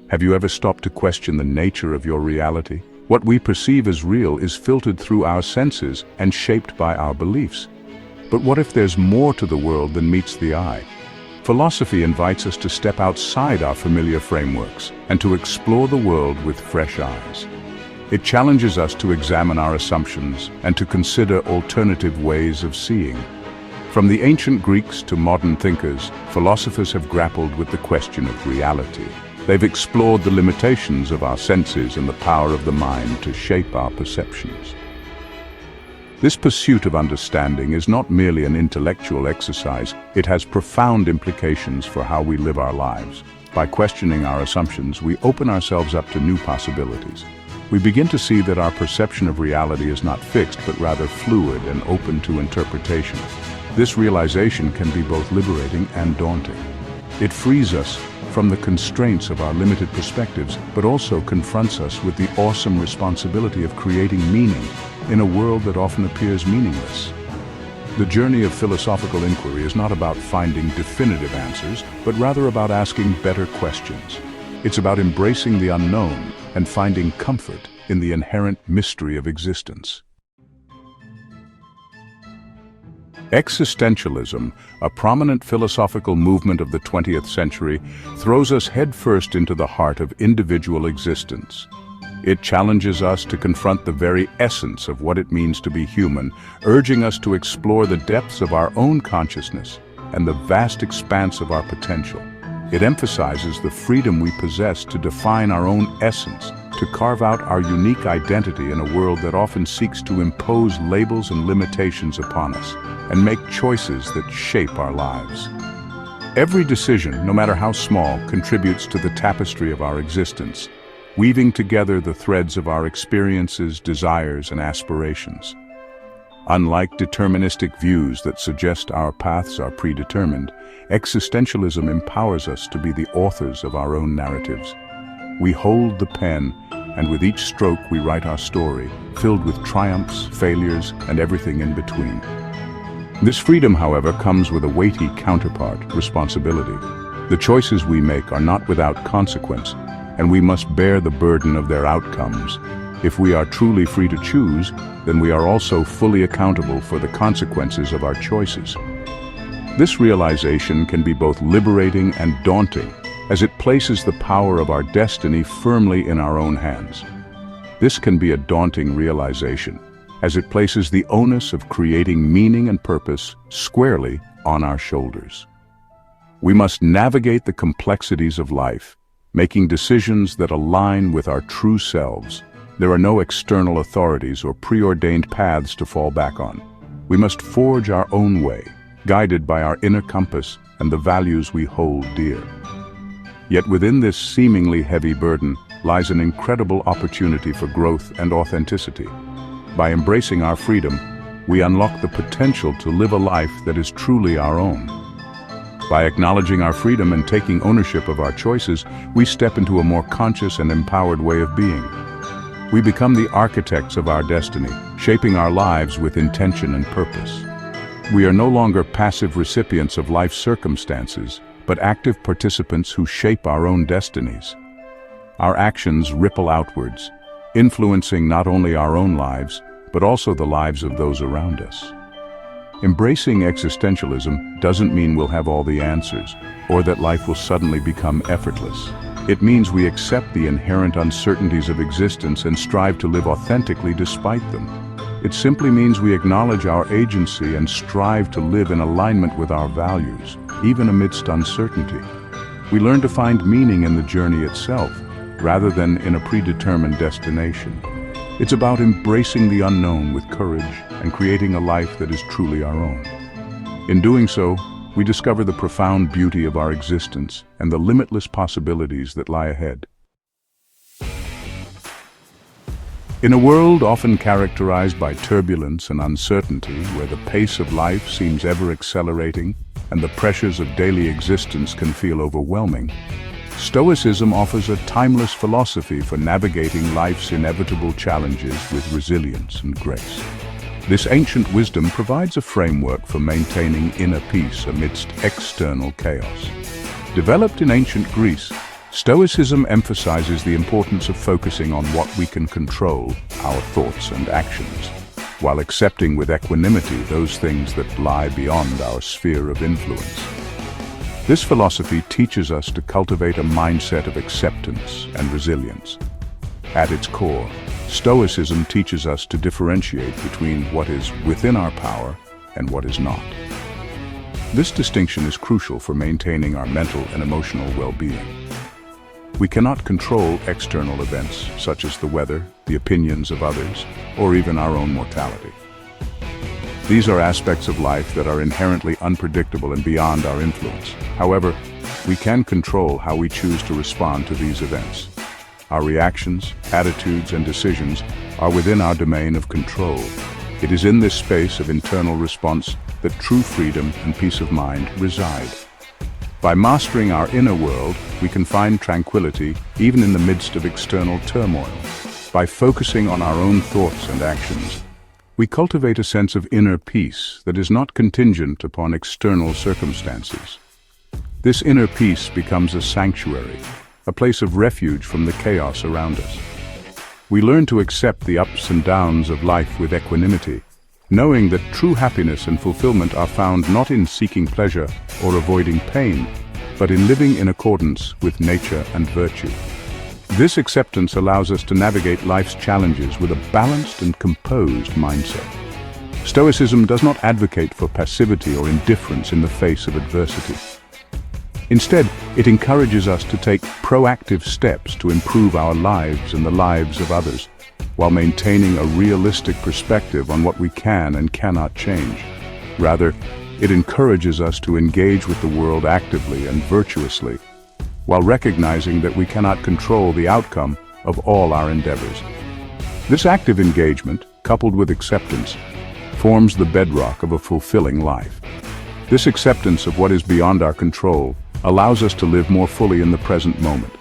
Have you ever stopped to question the nature of your reality? What we perceive as real is filtered through our senses and shaped by our beliefs. But what if there's more to the world than meets the eye? Philosophy invites us to step outside our familiar frameworks and to explore the world with fresh eyes. It challenges us to examine our assumptions and to consider alternative ways of seeing. From the ancient Greeks to modern thinkers, philosophers have grappled with the question of reality. They've explored the limitations of our senses and the power of the mind to shape our perceptions. This pursuit of understanding is not merely an intellectual exercise, it has profound implications for how we live our lives. By questioning our assumptions, we open ourselves up to new possibilities. We begin to see that our perception of reality is not fixed, but rather fluid and open to interpretation. This realization can be both liberating and daunting. It frees us from the constraints of our limited perspectives, but also confronts us with the awesome responsibility of creating meaning in a world that often appears meaningless. The journey of philosophical inquiry is not about finding definitive answers, but rather about asking better questions. It's about embracing the unknown and finding comfort in the inherent mystery of existence. Existentialism, a prominent philosophical movement of the 20th century, throws us headfirst into the heart of individual existence. It challenges us to confront the very essence of what it means to be human, urging us to explore the depths of our own consciousness and the vast expanse of our potential. It emphasizes the freedom we possess to define our own essence, to carve out our unique identity in a world that often seeks to impose labels and limitations upon us, and make choices that shape our lives. Every decision, no matter how small, contributes to the tapestry of our existence, weaving together the threads of our experiences, desires, and aspirations. Unlike deterministic views that suggest our paths are predetermined, existentialism empowers us to be the authors of our own narratives. We hold the pen, and with each stroke we write our story, filled with triumphs, failures, and everything in between. This freedom, however, comes with a weighty counterpart, responsibility. The choices we make are not without consequence, and we must bear the burden of their outcomes. If we are truly free to choose, then we are also fully accountable for the consequences of our choices. This realization can be both liberating and daunting, as it places the power of our destiny firmly in our own hands. This can be a daunting realization, as it places the onus of creating meaning and purpose squarely on our shoulders. We must navigate the complexities of life, making decisions that align with our true selves. There are no external authorities or preordained paths to fall back on. We must forge our own way, guided by our inner compass and the values we hold dear. Yet within this seemingly heavy burden lies an incredible opportunity for growth and authenticity. By embracing our freedom, we unlock the potential to live a life that is truly our own. By acknowledging our freedom and taking ownership of our choices, we step into a more conscious and empowered way of being. We become the architects of our destiny, shaping our lives with intention and purpose. We are no longer passive recipients of life's circumstances, but active participants who shape our own destinies. Our actions ripple outwards, influencing not only our own lives, but also the lives of those around us. Embracing existentialism doesn't mean we'll have all the answers, or that life will suddenly become effortless. It means we accept the inherent uncertainties of existence and strive to live authentically despite them. It simply means we acknowledge our agency and strive to live in alignment with our values, even amidst uncertainty. We learn to find meaning in the journey itself, rather than in a predetermined destination. It's about embracing the unknown with courage and creating a life that is truly our own. In doing so, we discover the profound beauty of our existence and the limitless possibilities that lie ahead. In a world often characterized by turbulence and uncertainty, where the pace of life seems ever accelerating and the pressures of daily existence can feel overwhelming, Stoicism offers a timeless philosophy for navigating life's inevitable challenges with resilience and grace. This ancient wisdom provides a framework for maintaining inner peace amidst external chaos. Developed in ancient Greece, Stoicism emphasizes the importance of focusing on what we can control, our thoughts and actions, while accepting with equanimity those things that lie beyond our sphere of influence. This philosophy teaches us to cultivate a mindset of acceptance and resilience. At its core, Stoicism teaches us to differentiate between what is within our power and what is not. This distinction is crucial for maintaining our mental and emotional well-being. We cannot control external events, such as the weather, the opinions of others, or even our own mortality. These are aspects of life that are inherently unpredictable and beyond our influence. However, we can control how we choose to respond to these events. Our reactions, attitudes, and decisions are within our domain of control. It is in this space of internal response that true freedom and peace of mind reside. By mastering our inner world, we can find tranquility even in the midst of external turmoil. By focusing on our own thoughts and actions, we cultivate a sense of inner peace that is not contingent upon external circumstances. This inner peace becomes a sanctuary, a place of refuge from the chaos around us. We learn to accept the ups and downs of life with equanimity, knowing that true happiness and fulfillment are found not in seeking pleasure or avoiding pain, but in living in accordance with nature and virtue. This acceptance allows us to navigate life's challenges with a balanced and composed mindset. Stoicism does not advocate for passivity or indifference in the face of adversity. Instead, it encourages us to take proactive steps to improve our lives and the lives of others, while maintaining a realistic perspective on what we can and cannot change. Rather, it encourages us to engage with the world actively and virtuously, while recognizing that we cannot control the outcome of all our endeavors. This active engagement, coupled with acceptance, forms the bedrock of a fulfilling life. This acceptance of what is beyond our control allows us to live more fully in the present moment,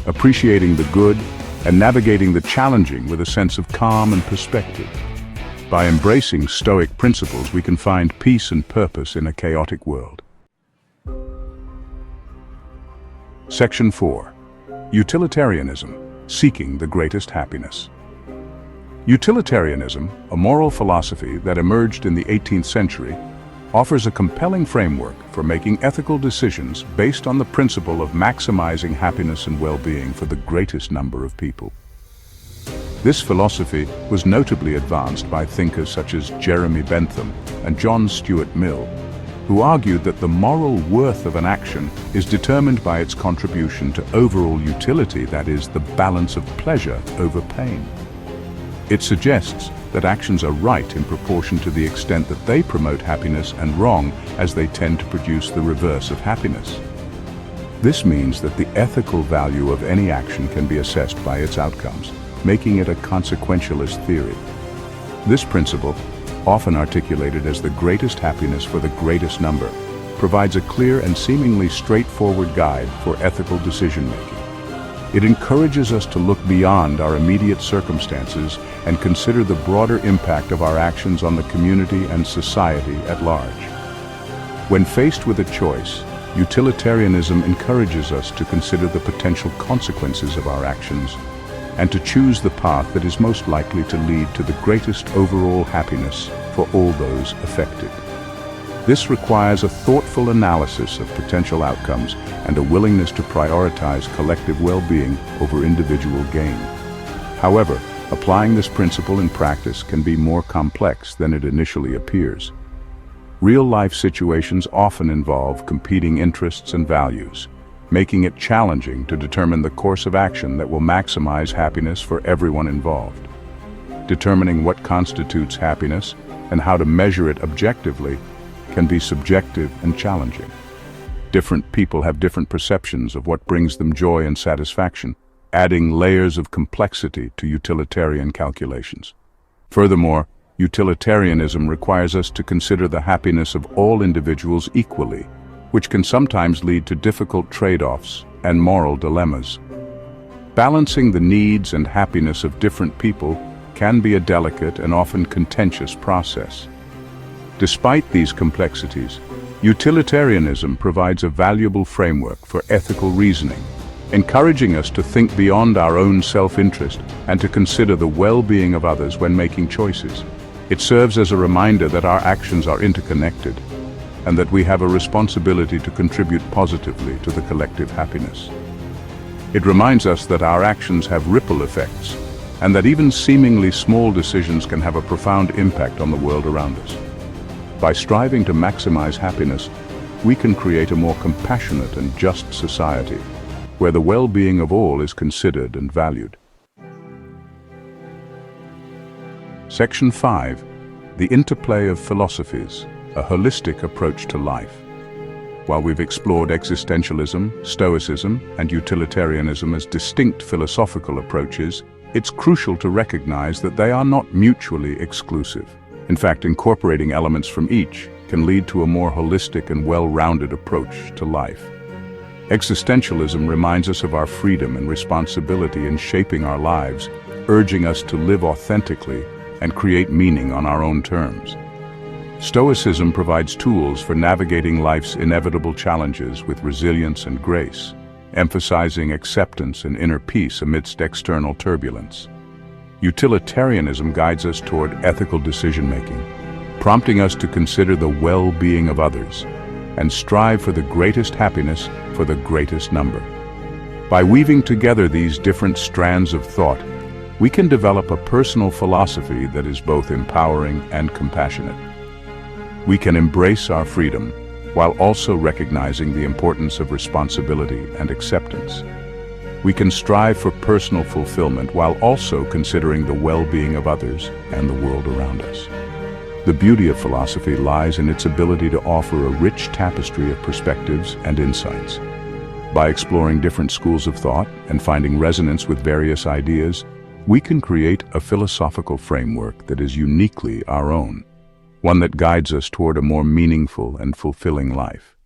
appreciating the good and navigating the challenging with a sense of calm and perspective. By embracing Stoic principles, we can find peace and purpose in a chaotic world. Section 4. Utilitarianism, seeking the greatest happiness. Utilitarianism, a moral philosophy that emerged in the 18th century, offers a compelling framework for making ethical decisions based on the principle of maximizing happiness and well-being for the greatest number of people. This philosophy was notably advanced by thinkers such as Jeremy Bentham and John Stuart Mill, who argued that the moral worth of an action is determined by its contribution to overall utility, that is, the balance of pleasure over pain. It suggests that actions are right in proportion to the extent that they promote happiness and wrong as they tend to produce the reverse of happiness. This means that the ethical value of any action can be assessed by its outcomes, making it a consequentialist theory. This principle, often articulated as the greatest happiness for the greatest number, provides a clear and seemingly straightforward guide for ethical decision-making. It encourages us to look beyond our immediate circumstances and consider the broader impact of our actions on the community and society at large. When faced with a choice, utilitarianism encourages us to consider the potential consequences of our actions and to choose the path that is most likely to lead to the greatest overall happiness for all those affected. This requires a thoughtful analysis of potential outcomes and a willingness to prioritize collective well-being over individual gain. However, applying this principle in practice can be more complex than it initially appears. Real-life situations often involve competing interests and values, making it challenging to determine the course of action that will maximize happiness for everyone involved. Determining what constitutes happiness and how to measure it objectively can be subjective and challenging. Different people have different perceptions of what brings them joy and satisfaction, adding layers of complexity to utilitarian calculations. Furthermore, utilitarianism requires us to consider the happiness of all individuals equally, which can sometimes lead to difficult trade-offs and moral dilemmas. Balancing the needs and happiness of different people can be a delicate and often contentious process. Despite these complexities, utilitarianism provides a valuable framework for ethical reasoning, encouraging us to think beyond our own self-interest and to consider the well-being of others when making choices. It serves as a reminder that our actions are interconnected and that we have a responsibility to contribute positively to the collective happiness. It reminds us that our actions have ripple effects and that even seemingly small decisions can have a profound impact on the world around us. By striving to maximize happiness, we can create a more compassionate and just society, where the well-being of all is considered and valued. Section 5. The interplay of philosophies, a holistic approach to life. While we've explored existentialism, stoicism, and utilitarianism as distinct philosophical approaches, it's crucial to recognize that they are not mutually exclusive. In fact, incorporating elements from each can lead to a more holistic and well-rounded approach to life. Existentialism reminds us of our freedom and responsibility in shaping our lives, urging us to live authentically and create meaning on our own terms. Stoicism provides tools for navigating life's inevitable challenges with resilience and grace, emphasizing acceptance and inner peace amidst external turbulence. Utilitarianism guides us toward ethical decision-making, prompting us to consider the well-being of others and strive for the greatest happiness for the greatest number. By weaving together these different strands of thought, we can develop a personal philosophy that is both empowering and compassionate. We can embrace our freedom while also recognizing the importance of responsibility and acceptance. We can strive for personal fulfillment while also considering the well-being of others and the world around us. The beauty of philosophy lies in its ability to offer a rich tapestry of perspectives and insights. By exploring different schools of thought and finding resonance with various ideas, we can create a philosophical framework that is uniquely our own, one that guides us toward a more meaningful and fulfilling life.